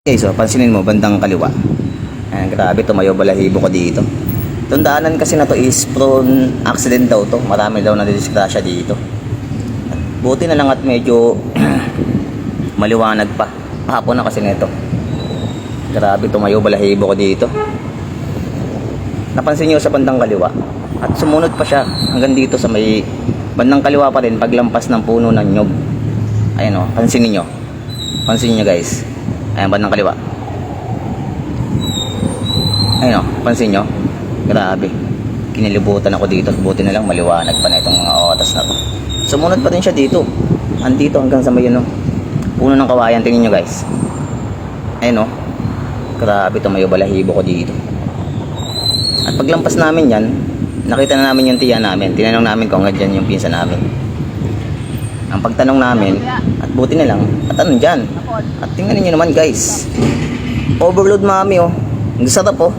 Okay, so pansinin mo, bandang kaliwa. Ayan, grabe, tumayo balahibo ko dito. Itong daanan kasi na to is prone accident daw to. Marami daw nadidisgrasya dito. Buti na lang at medyo maliwanag pa. Hapon na kasi nito. Grabe, tumayo balahibo ko dito. Napansin nyo sa bandang kaliwa. At sumunod pa siya hanggang dito sa may bandang kaliwa pa rin paglampas ng puno ng nyog. Ayan o, pansinin nyo. Pansinin nyo guys. Ayan, bandang kaliwa. Ayun o, pansin nyo. Grabe. Kinilibutan ako dito. Buti na lang maliwanag pa na itong mga oras na to. Sumunod pa rin siya dito. Andito hanggang sa may puno ng kawayan. Tingnan nyo guys. Ayun o. Grabe, tumayo balahibo ko dito. At paglampas namin yan, nakita na namin yung tiya namin. Tinanong namin kung hanggang dyan yung pinsa namin. Ang pagtanong namin, at buti na lang, at ano dyan? At tingnan niyo naman guys, overload mami oh. Ang sarap oh.